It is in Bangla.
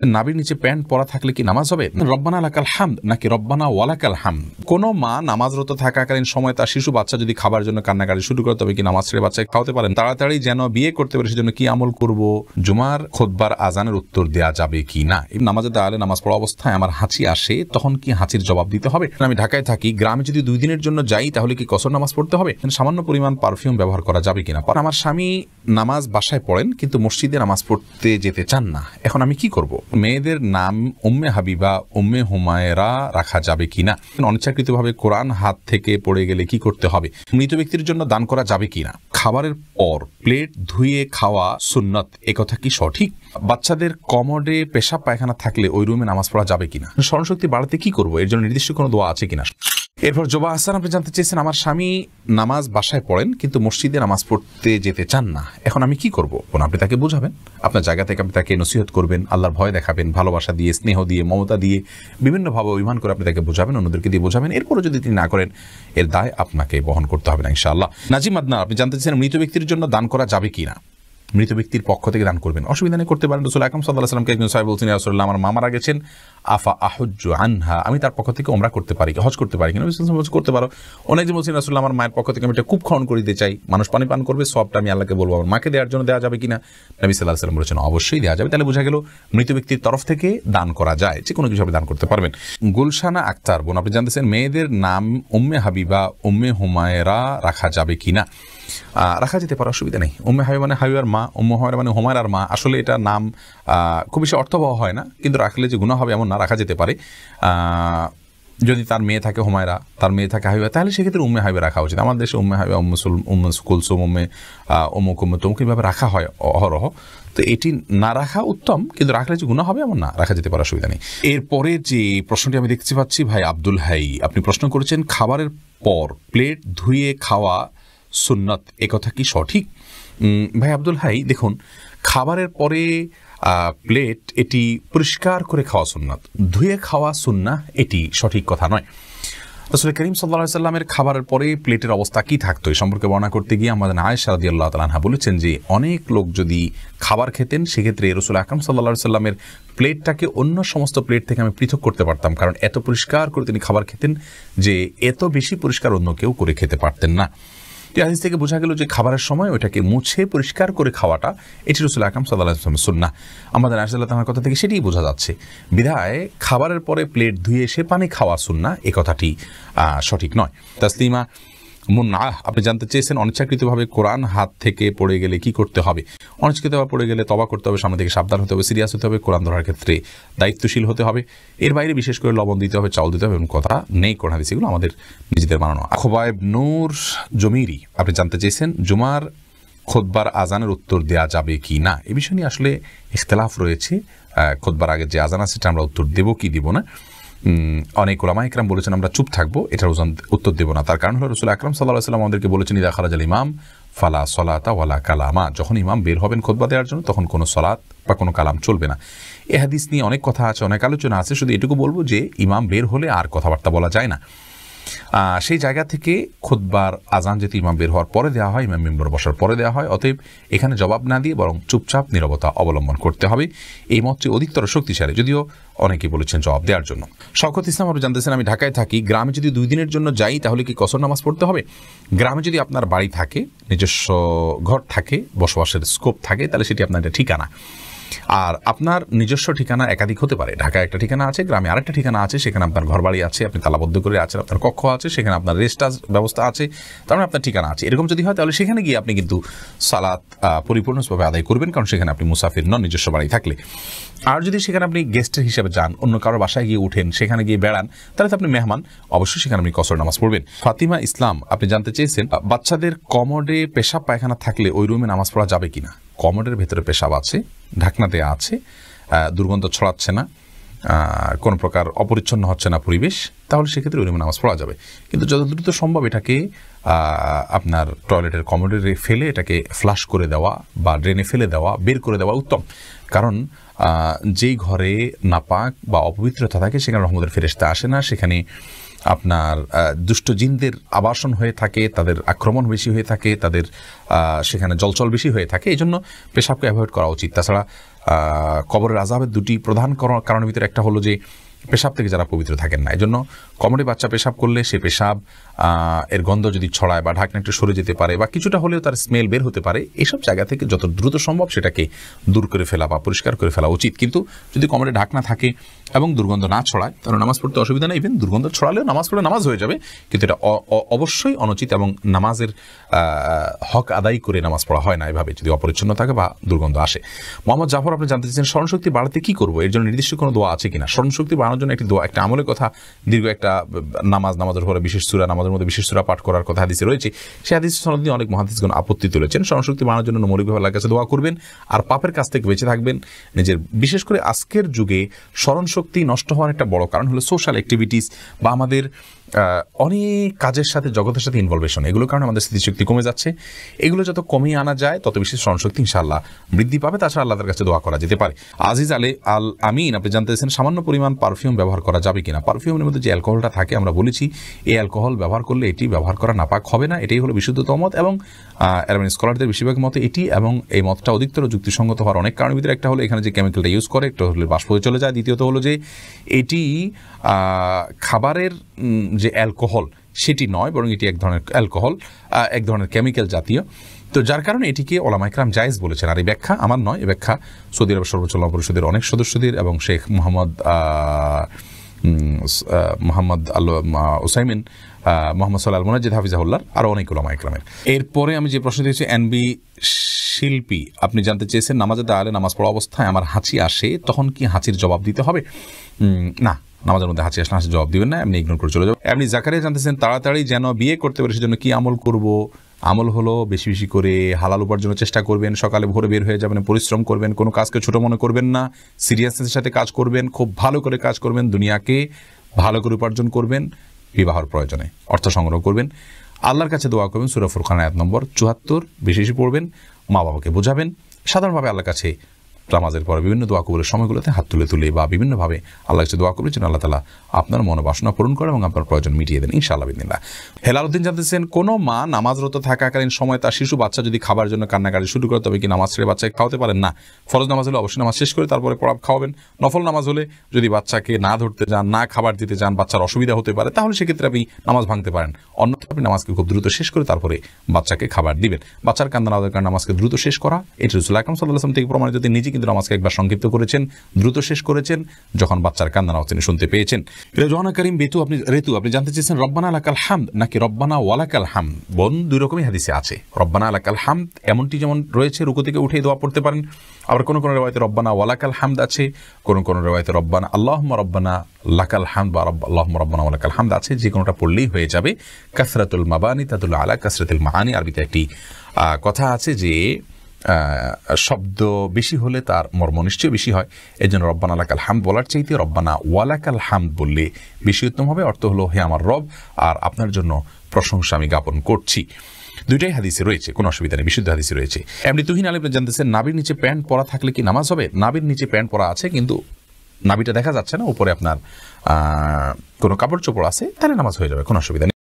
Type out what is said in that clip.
নাভির নিচে প্যান্ট পরা থাকলে কি নামাজ হবে? রব্বানা লাকাল হামদ নাকি রব্বানা ওয়ালাকাল হামদ? কোনো মা নামাজরত থাকাকালীন সময় তার শিশু বাচ্চা যদি খাবার জন্য কান্নাকাটি শুরু করে তবে কি নামাজ ছেড়ে বাচ্চাকে খাওয়াতে পারেন? তাড়াতাড়ি যেন বিয়ে করতে পারে সেজন্য কি আমল করব? জুমার খুতবার আজানের উত্তর দেওয়া যাবে কি না? এই নামাজে দাঁড়ালে নামাজ পড়া অবস্থায় আমার হাঁচি আসে, তখন কি হাঁচির জবাব দিতে হবে? আমি ঢাকায় থাকি, গ্রামে যদি 2 দিনের জন্য যাই তাহলে কি কসর নামাজ পড়তে হবে? সামান্য পরিমাণ পারফিউম ব্যবহার করা যাবে কিনা? আমার স্বামী নামাজ বাসায় পড়েন কিন্তু মসজিদে নামাজ পড়তে যেতে চান না, এখন আমি কি করব? মেয়েদের নাম উম্মে হাবিবা, উম্মে হুমায়রা রাখা যাবে কিনা? অনিচ্ছাকৃতভাবে কোরআন হাত থেকে পড়ে গেলে কি করতে হবে? মৃত ব্যক্তির জন্য দান করা যাবে কিনা? খাবারের পর প্লেট ধুয়ে খাওয়া সুন্নত, একথা কি সঠিক? বাচ্চাদের কমোডে পেশাব পায়খানা থাকলে ওই রুমে নামাজ পড়া যাবে কিনা? স্মরণশক্তি বাড়াতে কি করব? এর জন্য নির্দিষ্ট কোনো দোয়া আছে কিনা? এরপর জোবা হাসান আপনি জানতে চেয়েছেন, আমার স্বামী নামাজ বাসায় পড়েন কিন্তু মসজিদে নামাজ পড়তে যেতে চান না, এখন আমি কি করব? আপনি তাকে বোঝাবেন, আপনার জায়গা থেকে আপনি তাকে নসিহত করবেন, আল্লাহর ভয় দেখাবেন, ভালোবাসা দিয়ে, স্নেহ দিয়ে, মমতা দিয়ে, বিভিন্নভাবে অভিমান করে আপনি তাকে বোঝাবেন, অন্যদেরকে দিয়ে বোঝাবেন। এরপরও যদি তিনি না করেন, এর দায় আপনাকে বহন করতে হবে না ইনশাআল্লাহ। নাজিম আদনান আপনি জানতে চেয়েছেন, মৃত ব্যক্তির জন্য দান করা যাবে কিনা? মৃত ব্যক্তির পক্ষ থেকে দান করবেন, অসুবিধা নেই, করতে পারেন। রাসূল আকরাম সাল্লাল্লাহু আলাইহি ওয়াসাল্লামকে একজন সাহাবী বলছেন, ইয়া রাসূলুল্লাহ, আমার মা মারা গেছেন, আফা আহুজ্জু আনহা, আমি তার পক্ষ থেকে উমরা করতে পারি, হজ করতে পারি কিনা? করতে পারো। অনেকজন বলছেন, রাসূলুল্লাহ, আমার মায়ের পক্ষ থেকে আমি একটা কূপ খনন করে দিতে চাই, মানুষ পানি পান করবে, সবটা আমি আল্লাহকে বলবো, আমার মাকে দেওয়ার জন্য দেওয়া যাবে কিনা? নবী সাল্লাল্লাহু আলাইহি ওয়াসাল্লাম বলেছেন, অবশ্যই দেওয়া যাবে। তাহলে বোঝা গেল মৃত ব্যক্তির তরফ থেকে দান করা যায়, যে কোনো কিছু দান করতে পারবেন। গুলশানা আক্তার বোন আপনি জানতেছেন, মেয়েদের নাম উম্মে হাবিবা, উম্মে হুমায়রা রাখা যাবে কিনা? রাখা যেতে পারে, অসুবিধা নেই। উম্মে হাবিবা মানে হাবিবার মা, উম্মে হুমায়রা মানে হুমায়রার মা। আসলে এটা নাম খুব বেশি অর্থবহ হয় না, কিন্তু রাখলে যে গুনাহ হবে এমন না, রাখা যেতে পারে। যদি তার মেয়ে থাকে হুমায়রা, তার মেয়ে থাকে হাবিবা, তাহলে সেক্ষেত্রে উম্মে হাবিবা রাখা উচিত। আমাদের দেশে উম্মে হাবিবা, উম্মে কুলসুম, উম্মে অমুক উম্মে তমুক এইভাবে রাখা হয় অহরহ। তো এটি না রাখা উত্তম, কিন্তু রাখলে যে গুনাহ হবে এমন না, রাখা যেতে পারে, অসুবিধা নেই। এরপরে যে প্রশ্নটি আমি দেখতে পাচ্ছি, ভাই আব্দুল হাই আপনি প্রশ্ন করেছেন, খাবারের পর প্লেট ধুয়ে খাওয়া সুন্নত, একথা কি সঠিক? ভাই আব্দুল হাই, দেখুন, খাবারের পরে প্লেট এটি পরিষ্কার করে খাওয়া সুন্নাত, ধুয়ে খাওয়া সুন্নাহ এটি সঠিক কথা নয়। রাসূল করিম সাল্লাল্লাহু আলাইহি ওয়াসাল্লামের খাবারের পরে প্লেটের অবস্থা কি থাকতো এই সম্পর্কে বর্ণনা করতে গিয়ে আমাদের আয়েশা রাদিয়াল্লাহু তাআলা আনহা বলেছেন যে অনেক লোক যদি খাবার খেতেন, সেক্ষেত্রে রাসূল আকরাম সাল্লাল্লাহু আলাইহি ওয়াসাল্লামের প্লেটটাকে অন্য সমস্ত প্লেট থেকে আমি পৃথক করতে পারতাম, কারণ এত পরিষ্কার করে তিনি খাবার খেতেন যে এত বেশি পরিষ্কার অন্য কেউ করে খেতে পারতেন না। হাদিস থেকে বোঝা গেল যে খাবারের সময় ওইটাকে মুছে পরিষ্কার করে খাওয়াটা এটি রাসূল আকরাম সাল্লাল্লাহু আলাইহি ওয়াসাল্লামের সুন্নাহ। আমাদের আয়েশা রাদিয়াল্লাহু তাআলার কথা থেকে সেটাই বোঝা যাচ্ছে। বিধায় খাবারের পরে প্লেট ধুয়ে সে পানি খাওয়া সুন্নাহ, এই কথাটি সঠিক নয়। তাসলিমা মুন্না আপনি জানতে চেয়েছেন, অনিচ্ছাকৃতভাবে কোরআন হাত থেকে পড়ে গেলে কি করতে হবে? অনিচ্ছাকৃতভাবে পড়ে গেলে তওবা করতে হবে, সামনে থেকে সাবধান হতে হবে, সিরিয়াস হতে হবে, কোরআন ধরার ক্ষেত্রে দায়িত্বশীল হতে হবে। এর বাইরে বিশেষ করে লবণ দিতে হবে, চাউল দিতে হবে, এমন কথা নেই কোরআন হাদিসে, এগুলো আমাদের নিজেদের বানানো। খোবায়েব নূর জমিরি আপনি জানতে চেয়েছেন, জুমার খুতবার আজানের উত্তর দেওয়া যাবে কি না? এই বিষয় নিয়ে আসলে ইখতিলাফ রয়েছে। খুতবার আগে যে আজান আছে সেটা আমরা উত্তর দেব কি দিব না। অনেক উলামা ইকরাম বলেছেন আমরা চুপ থাকবো, এটার উত্তর দেব না। তার কারণ হলো রাসূল আকরাম সাল্লাল্লাহু আলাইহি ওয়াসাল্লাম আমাদেরকে বলেছেন, ইযা খারাজাল ইমাম ফালা সলাতা ওয়ালা কালামা, যখন ইমাম বের হবেন খুতবা দেওয়ার জন্য তখন কোনো সলাত বা কোনো কালাম চলবে না। এই হাদিস নিয়ে অনেক কথা আছে, অনেক আলোচনা আছে। শুধু এটুকু বলবো যে ইমাম বের হলে আর কথাবার্তা বলা যায় না। সেই জায়গা থেকে খুতবার আজান যেহেতু ইমাম বের হওয়ার পরে দেওয়া হয়, ইমাম মিম্বরে বসার পরে দেওয়া হয়, অতএব এখানে জবাব না দিয়ে বরং চুপচাপ নীরবতা অবলম্বন করতে হবে। এই মতটি অধিকতর শক্তিশালী, যদিও অনেকেই বলেছেন জবাব দেওয়ার জন্য। শওকত ইসলাম আপনি জানতেছেন, আমি ঢাকায় থাকি, গ্রামে যদি 2 দিনের জন্য যাই তাহলে কি কসর নামাজ পড়তে হবে? গ্রামে যদি আপনার বাড়ি থাকে, নিজস্ব ঘর থাকে, বসবাসের স্কোপ থাকে, তাহলে সেটি আপনার একটা ঠিকানা। আর আপনার নিজস্ব ঠিকানা একাধিক হতে পারে। ঢাকায় একটা ঠিকানা আছে, গ্রামে আরেকটা ঠিকানা আছে, সেখানে আপনার ঘরবাড়ি আছে, আপনি তালাবদ্ধ করে আছেন, আপনার কক্ষ আছে, সেখানে আপনার রেস্ট ব্যবস্থা আছে, তার মানে আপনার ঠিকানা আছে। এরকম যদি হয় তাহলে সেখানে গিয়ে আপনি কিন্তু সালাত পরিপূর্ণভাবে আদায় করবেন, কারণ সেখানে আপনি মুসাফির নন নিজস্ব বাড়ি থাকলে। আর যদি সেখানে আপনি গেস্টের হিসেবে যান, অন্য কারো বাসায় গিয়ে উঠেন, সেখানে গিয়ে বেড়ান, তাহলে তো আপনি মেহমান, অবশ্যই সেখানে আপনি কসর নামাজ পড়বেন। ফাতিমা ইসলাম আপনি জানতে চেয়েছেন, বাচ্চাদের কমোডে পেশাব পায়খানা থাকলে ওই রুমে নামাজ পড়া যাবে কিনা? কমোডের ভেতরে পেশাব আছে, ঢাকনা দেয়া আছে, দুর্গন্ধ ছড়াচ্ছে না, কোনো প্রকার অপরিচ্ছন্ন হচ্ছে না পরিবেশ, তাহলে সেক্ষেত্রে ওই রুমে নামাজ পড়া যাবে। কিন্তু যত দ্রুত সম্ভব এটাকে আপনার টয়লেটের কমোডে ফেলে এটাকে ফ্লাশ করে দেওয়া বা ড্রেনে ফেলে দেওয়া, বের করে দেওয়া উত্তম। কারণ যেই ঘরে নাপাক বা অপবিত্রতা থাকে সেখানে রহমতের ফেরেশতা আসে না, সেখানে আপনার দুষ্ট জিনদের আবাসন হয়ে থাকে, তাদের আক্রমণ বেশি হয়ে থাকে, তাদের সেখানে জলচল বেশি হয়ে থাকে। এই জন্য পেশাবকে অ্যাভয়েড করা উচিত। তাছাড়া কবরের আযাবের দুটি প্রধান কারণের ভিতরে একটা হলো যে পেশাব থেকে যারা পবিত্র থাকেন না, এই জন্য কমরে বাচ্চা পেশাব করলে সে পেশাব এর গন্ধ যদি ছড়ায় বা ঢাকনা একটু সরে যেতে পারে বা কিছুটা হলেও তার স্মেল বের হতে পারে, এইসব জায়গা থেকে যত দ্রুত সম্ভব সেটাকে দূর করে ফেলা বা পরিষ্কার করে ফেলা উচিত। কিন্তু যদি কমরে ঢাকনা থাকে এবং দুর্গন্ধ না ছড়ায় তাহলে নামাজ পড়তে অসুবিধা নেই। ইভেন দুর্গন্ধ ছড়ালেও নামাজ পড়লে নামাজ হয়ে যাবে, কিন্তু এটা অবশ্যই অনুচিত এবং নামাজের হক আদায় করে নামাজ পড়া হয় না এভাবে যদি অপরিচ্ছন্ন থাকে বা দুর্গন্ধ আসে। মোহাম্মদ জাফর, আপনি জানতে চাইছেন স্মরণশক্তি বাড়াতে কি করবো, এর জন্য নির্দিষ্ট কোনো দোয়া আছে কিনা? স্মরণশক্তি বাড়ানোর জন্য একটি দোয়া, একটা আমলের কথা, দীর্ঘ একটা নামাজের পরে বিশেষ সূরা, নামাজের মধ্যে বিশেষ সূরা পাঠ করার কথা হাদিসে রয়েছে। সেই হাদিসের সনদ নিয়ে অনেক মুহাদ্দিসগণ আপত্তি তুলেছেন। স্মরণশক্তি বাড়ানোর জন্য মৌলিকভাবে আল্লাহর কাছে দোয়া করবেন আর পাপের কাছ থেকে বেঁচে থাকবেন। নিজের, বিশেষ করে আজকের যুগে স্মরণশক্তি নষ্ট হওয়ার একটা বড় কারণ হলো সোশ্যাল অ্যাক্টিভিটিস বা আমাদের অনেক কাজের সাথে, জগতের সাথে ইনভলভেশন, এগুলোর কারণে আমাদের স্মৃতিশক্তি কমে যাচ্ছে। এগুলো যত কমিয়ে আনা যায় তত বেশি স্মরণশক্তি ইনশাআল্লাহ বৃদ্ধি পাবে। তাছাড়া আল্লাহর কাছে দোয়া করা যেতে পারে। আজিজ আল আমিন, আপনি জানতে চাইছেন সামান্য পরিমাণ পারফিউম ব্যবহার করা যাবে কিনা? পারফিউমের মধ্যে যে অ্যালকোহলটা থাকে আমরা বলেছি এই অ্যালকোহল ব্যবহার করলে এটি ব্যবহার করা নাপাক হবে না, এটাই হলো বিশুদ্ধতম মত এবং অ্যারাবিক স্কলারদের বেশিরভাগ মতে এটি, এবং এই মতটা অধিকতর যুক্তিসঙ্গত হওয়ার অনেক কারণের ভিতরে একটা হলো এখানে যে কেমিক্যালটা ইউজ করে একটা হলে বাষ্প হয়ে চলে যায়, দ্বিতীয়ত হলো যে এটি খাবারের যে অ্যালকোহল সেটি নয়, বরং এটি এক ধরনের অ্যালকোহল, এক ধরনের কেমিক্যাল জাতীয়। তো যার কারণে এটিকে ওলামা ইকরাম জায়েজ বলেছেন। আর এই ব্যাখ্যা আমার নয়, এই ব্যাখ্যা সৌদি আরব সর্বোচ্চ ওলামা পরিষদের অনেক সদস্যদের এবং শেখ মোহাম্মদ উসাইমিন, মোহাম্মদ সাল্লাহ মুনাজ্জিদ হাফিজাহুল্লাহ, আরও অনেক ওলামা ইকরামের। এরপরে আমি যে প্রশ্ন দিয়েছি এনবি শিল্পী, আপনি জানতে চেয়েছেন নামাজে দাঁড়ালে নামাজ পড়া অবস্থায় আমার হাঁচি আসে, তখন কি হাঁচির জবাব দিতে হবে? না, নামাজের মধ্যে হাঁচি আসলে হাঁচি জবাব দিবেন না, এমনি ইগনোর করে চলে যাবে। আপনি জাকারিয়া জানতেছেন তাড়াতাড়ি যেন বিয়ে করতে পারে সেজন্য কি আমল করব? আমল হলো বেশি বেশি করে হালাল উপার্জনের চেষ্টা করবেন, সকালে ভোরে বের হয়ে যাবেন, পরিশ্রম করবেন, কোনো কাজকে ছোট মনে করবেন না, সিরিয়াসনেসের সাথে কাজ করবেন, খুব ভালো করে কাজ করবেন, দুনিয়াকে ভালো করে উপার্জন করবেন, বিবাহর প্রয়োজনে অর্থ সংগ্রহ করবেন, আল্লাহর কাছে দোয়া করবেন, সূরা ফুরকান আয়াত নম্বর ৭৪ বেশি বেশি পড়বেন, মা বাবাকে বোঝাবেন, সাধারণভাবে আল্লাহর কাছে নামাজের পরে বিভিন্ন দোয়া কবুলের সময়গুলোতে হাত তুলে তুলে বা বিভিন্নভাবে আল্লাহর কাছে দোয়া করবেন যেন আল্লাহ তাআলা আপনার মনোবাসনা পূরণ করে এবং আপনার প্রয়োজন মিটিয়ে দেন ইনশাআল্লাহ বিদিনিল্লাহ। হেলালউদ্দিন জানতেছেন কোনো মা নামাজরত থাকাকালীন সময় তার শিশু বাচ্চা যদি খাবার জন্য কান্নাকাটি শুরু করে তবে কি নামাজ ছেড়ে বাচ্চাকে খাওয়াতে পারেন? না, ফরজ নামাজ হলে অবশ্যই নামাজ শেষ করে তারপরে খাওয়াবেন। নফল নামাজ হলে যদি বাচ্চাকে না ধরতে যান, না খাবার দিতে যান, বাচ্চার অসুবিধা হতে পারে, তাহলে সেক্ষেত্রে আপনি নামাজ ভাঙতে পারেন। অন্যথায় আপনি নামাজকে খুব দ্রুত শেষ করে তারপরে বাচ্চাকে খাবার দিবেন। বাচ্চার কান্না না দরকার, নামাজকে দ্রুত শেষ করা এটি রাসূল আকরাম সাল্লাল্লাহু আলাইহি ওয়াসাল্লাম থেকে প্রমাণিত। তিনি নিজে কিন্তু নামাজকে একবার সংক্ষিপ্ত করেছেন, দ্রুত শেষ করেছেন যখন বাচ্চার কান্না আওয়াজ তিনি শুনতে পেয়েছেন। জোহানা করিম রেতু, আপনি জানতে চেয়েছেন রব্বানা লাকাল হামদ নাকি রব্বানা ওয়ালাকাল হামদ? বোন, দুই রকমই হাদিসে আছে। রব্বানা লাকাল হামদ এমনটি যেমন রয়েছে রুকু থেকে উঠে দোয়া পড়তে পারেন, আবার কোন কোন রিওয়ায়াতে রব্বানা ওয়ালাকাল হামদ আছে, কোন কোন রিওয়ায়াতে রব্বানা আল্লাহুম্মা রব্বানা লাকাল হামদ বা আল্লাহুম্মা রব্বানা ওয়ালাকাল হামদ আছে। যে কোনোটা পড়লেই হয়ে যাবে। কাসরাতুল মাবানি তাদুল্লু আলা কাসরাতিল মাআনি, আরবিতে একটি কথা আছে যে শব্দ বেশি হলে তার মর্ম নিশ্চয়ই বেশি হয়। এই জন্য রব্বানা লাকাল হামদ বলার চাইতে রব্বানা ওয়ালাকাল হামদ বললে বেশি উত্তম হবে। অর্থ হলো হে আমার রব, আর আপনার জন্য প্রশংসা আমি জ্ঞাপন করছি। দুইটাই হাদিসে রয়েছে, কোনো অসুবিধা নেই, বিশুদ্ধ হাদিসে রয়েছে। এমনি তুহিন আলী জানতেছেন নাবির নিচে প্যান্ট পরা থাকলে কি নামাজ হবে? নাবির নিচে প্যান্ট পরা আছে কিন্তু নাবিটা দেখা যাচ্ছে না, উপরে আপনার কোনো কাপড় চোপড় আছে, তাহলে নামাজ হয়ে যাবে, কোনো অসুবিধা নেই।